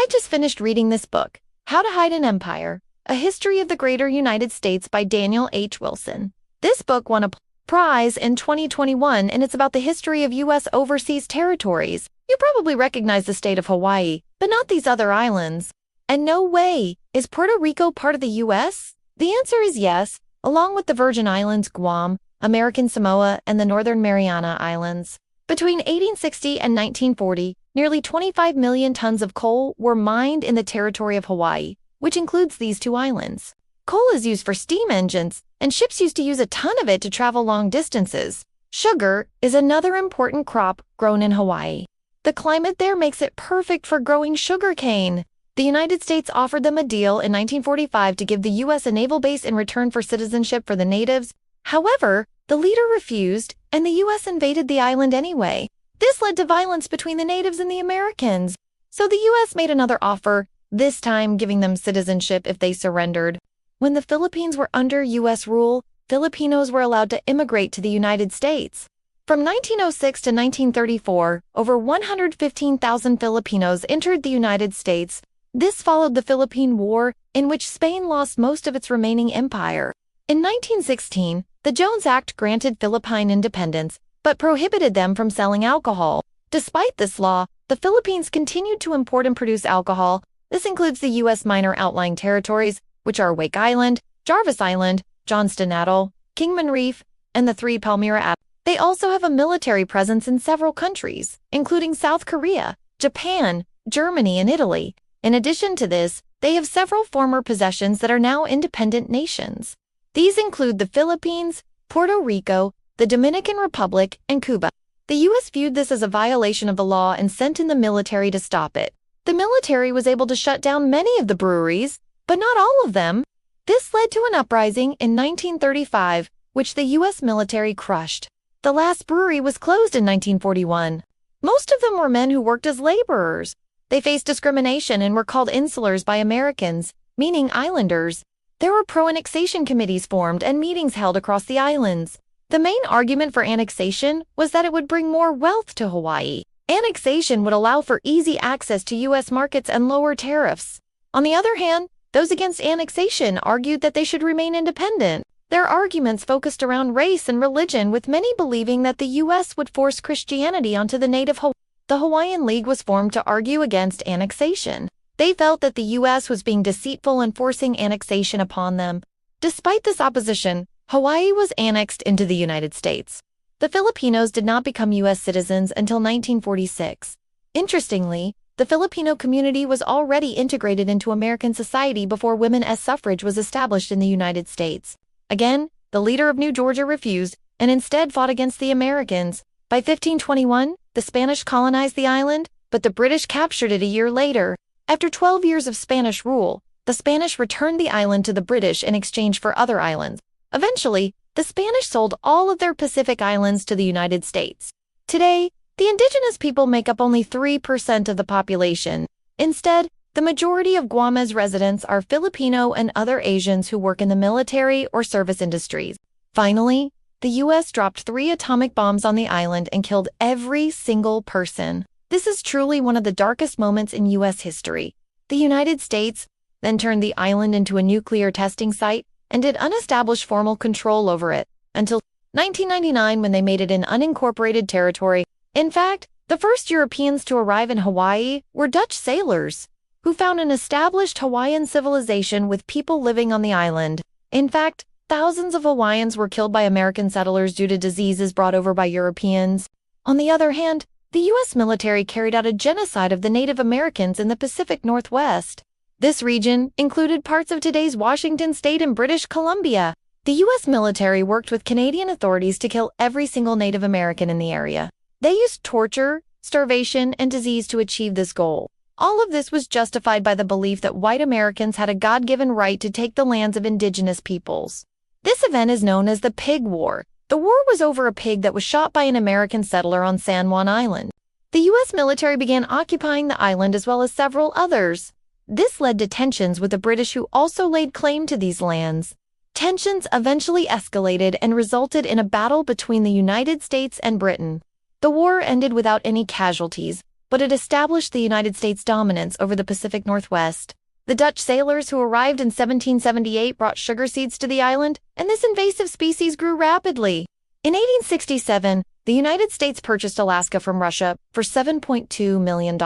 I just finished reading this book, How to Hide an Empire, A History of the Greater United States by Daniel H. Wilson. This book won a prize in 2021, and it's about the history of U.S. overseas territories. You probably recognize the state of Hawaii, but not these other islands. And no way, is Puerto Rico part of the U.S.? The answer is yes, along with the Virgin Islands, Guam, American Samoa, and the Northern Mariana Islands. Between 1860 and 1940, nearly 25 million tons of coal were mined in the territory of Hawaii, which includes these two islands. Coal is used for steam engines, and ships used to use a ton of it to travel long distances. Sugar is another important crop grown in Hawaii. The climate there makes it perfect for growing sugarcane. The United States offered them a deal in 1945 to give the U.S. a naval base in return for citizenship for the natives. However, the leader refused, and the U.S. invaded the island anyway. This led to violence between the natives and the Americans. So the U.S. made another offer, this time giving them citizenship if they surrendered. When the Philippines were under U.S. rule, Filipinos were allowed to immigrate to the United States. From 1906 to 1934, over 115,000 Filipinos entered the United States. This followed the Philippine War, in which Spain lost most of its remaining empire. In 1916, the Jones Act granted Philippine independence, but prohibited them from selling alcohol. Despite this law, the Philippines continued to import and produce alcohol. This includes the U.S. minor outlying territories, which are Wake Island, Jarvis Island, Johnston Atoll, Kingman Reef, and the three Palmyra Atolls. They also have a military presence in several countries, including South Korea, Japan, Germany, and Italy. In addition to this, they have several former possessions that are now independent nations. These include the Philippines, Puerto Rico, the Dominican Republic, and Cuba. The U.S. viewed this as a violation of the law and sent in the military to stop it. The military was able to shut down many of the breweries, but not all of them. This led to an uprising in 1935, which the U.S. military crushed. The last brewery was closed in 1941. Most of them were men who worked as laborers. They faced discrimination and were called insulars by Americans, meaning islanders. There were pro-annexation committees formed and meetings held across the islands. The main argument for annexation was that it would bring more wealth to Hawaii. Annexation would allow for easy access to U.S. markets and lower tariffs. On the other hand, those against annexation argued that they should remain independent. Their arguments focused around race and religion, with many believing that the U.S. would force Christianity onto the native Hawaii. The Hawaiian League was formed to argue against annexation. They felt that the U.S. was being deceitful and forcing annexation upon them. Despite this opposition, Hawaii was annexed into the United States. The Filipinos did not become U.S. citizens until 1946. Interestingly, the Filipino community was already integrated into American society before women's suffrage was established in the United States. Again, the leader of New Georgia refused and instead fought against the Americans. By 1521, the Spanish colonized the island, but the British captured it a year later. After 12 years of Spanish rule, the Spanish returned the island to the British in exchange for other islands. Eventually, the Spanish sold all of their Pacific islands to the United States. Today, the indigenous people make up only 3% of the population. Instead, the majority of Guam's residents are Filipino and other Asians who work in the military or service industries. Finally, the U.S. dropped 3 atomic bombs on the island and killed every single person. This is truly one of the darkest moments in U.S. history. The United States then turned the island into a nuclear testing site and did unestablished formal control over it until 1999, when they made it an unincorporated territory. In fact, the first Europeans to arrive in Hawaii were Dutch sailors, who found an established Hawaiian civilization with people living on the island. In fact, thousands of Hawaiians were killed by American settlers due to diseases brought over by Europeans. On the other hand, the U.S. military carried out a genocide of the Native Americans in the Pacific Northwest. This region included parts of today's Washington State and British Columbia. The U.S. military worked with Canadian authorities to kill every single Native American in the area. They used torture, starvation, and disease to achieve this goal. All of this was justified by the belief that white Americans had a God-given right to take the lands of indigenous peoples. This event is known as the Pig War. The war was over a pig that was shot by an American settler on San Juan Island. The U.S. military began occupying the island as well as several others. This led to tensions with the British, who also laid claim to these lands. Tensions eventually escalated and resulted in a battle between the United States and Britain. The war ended without any casualties, but it established the United States' dominance over the Pacific Northwest. The Dutch sailors who arrived in 1778 brought sugar seeds to the island, and this invasive species grew rapidly. In 1867, the United States purchased Alaska from Russia for $7.2 million.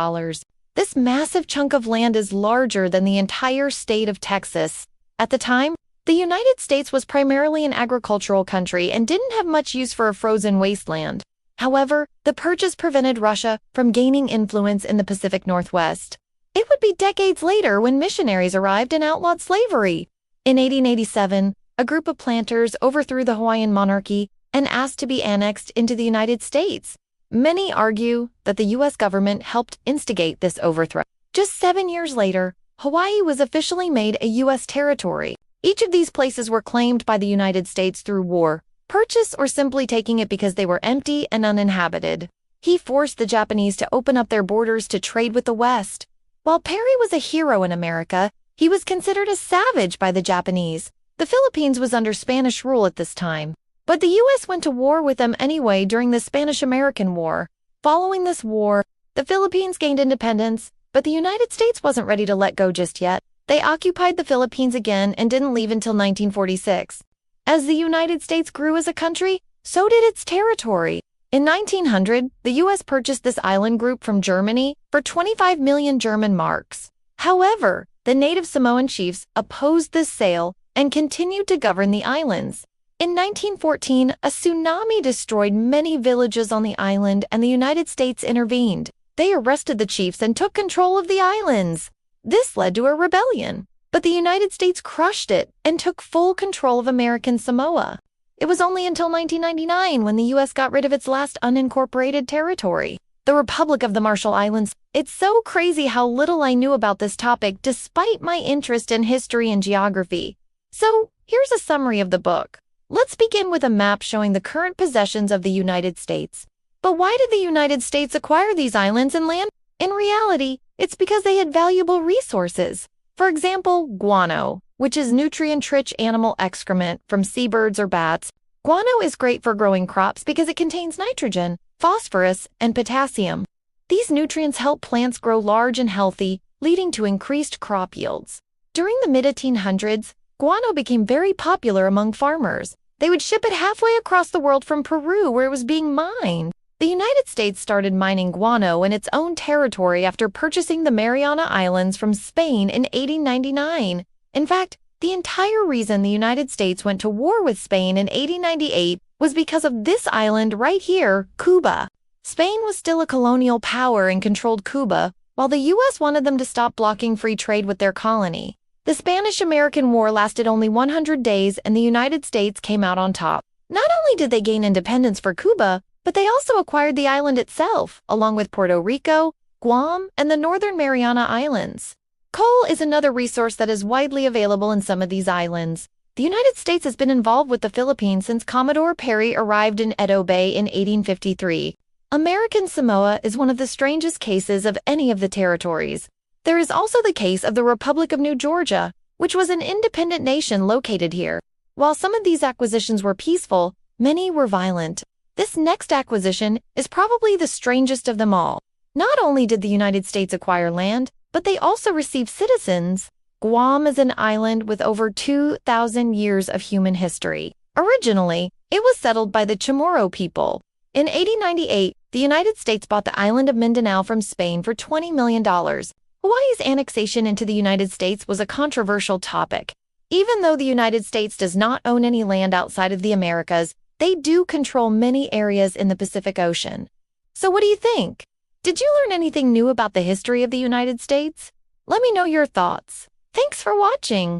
This massive chunk of land is larger than the entire state of Texas. At the time, the United States was primarily an agricultural country and didn't have much use for a frozen wasteland. However, the purchase prevented Russia from gaining influence in the Pacific Northwest. It would be decades later when missionaries arrived and outlawed slavery. In 1887, a group of planters overthrew the Hawaiian monarchy and asked to be annexed into the United States. Many argue that the U.S. government helped instigate this overthrow. Just 7 years later, Hawaii was officially made a U.S. territory. Each of these places were claimed by the United States through war, purchase, or simply taking it because they were empty and uninhabited. He forced the Japanese to open up their borders to trade with the West. While Perry was a hero in America, he was considered a savage by the Japanese. The Philippines was under Spanish rule at this time, but the U.S. went to war with them anyway during the Spanish-American War. Following this war, the Philippines gained independence, but the United States wasn't ready to let go just yet. They occupied the Philippines again and didn't leave until 1946. As the United States grew as a country, so did its territory. In 1900, the U.S. purchased this island group from Germany for 25 million German marks. However, the native Samoan chiefs opposed this sale and continued to govern the islands. In 1914, a tsunami destroyed many villages on the island and the United States intervened. They arrested the chiefs and took control of the islands. This led to a rebellion, but the United States crushed it and took full control of American Samoa. It was only until 1999 when the U.S. got rid of its last unincorporated territory, the Republic of the Marshall Islands. It's so crazy how little I knew about this topic despite my interest in history and geography. So, here's a summary of the book. Let's begin with a map showing the current possessions of the United States. But why did the United States acquire these islands and land? In reality, it's because they had valuable resources. For example, guano, which is nutrient-rich animal excrement from seabirds or bats. Guano is great for growing crops because it contains nitrogen, phosphorus, and potassium. These nutrients help plants grow large and healthy, leading to increased crop yields. During the mid-1800s, guano became very popular among farmers. They would ship it halfway across the world from Peru, where it was being mined. The United States started mining guano in its own territory after purchasing the Mariana Islands from Spain in 1899. In fact, the entire reason the United States went to war with Spain in 1898 was because of this island right here, Cuba. Spain was still a colonial power and controlled Cuba, while the U.S. wanted them to stop blocking free trade with their colony. The Spanish-American War lasted only 100 days and the United States came out on top. Not only did they gain independence for Cuba, but they also acquired the island itself, along with Puerto Rico, Guam, and the Northern Mariana Islands. Coal is another resource that is widely available in some of these islands. The United States has been involved with the Philippines since Commodore Perry arrived in Edo Bay in 1853. American Samoa is one of the strangest cases of any of the territories. There is also the case of the Republic of New Georgia, which was an independent nation located here. While some of these acquisitions were peaceful, many were violent. This next acquisition is probably the strangest of them all. Not only did the United States acquire land, but they also received citizens. Guam is an island with over 2,000 years of human history. Originally, it was settled by the Chamorro people. In 1898, the United States bought the island of Mindanao from Spain for $20 million. Hawaii's annexation into the United States was a controversial topic. Even though the United States does not own any land outside of the Americas, they do control many areas in the Pacific Ocean. So what do you think? Did you learn anything new about the history of the United States? Let me know your thoughts. Thanks for watching.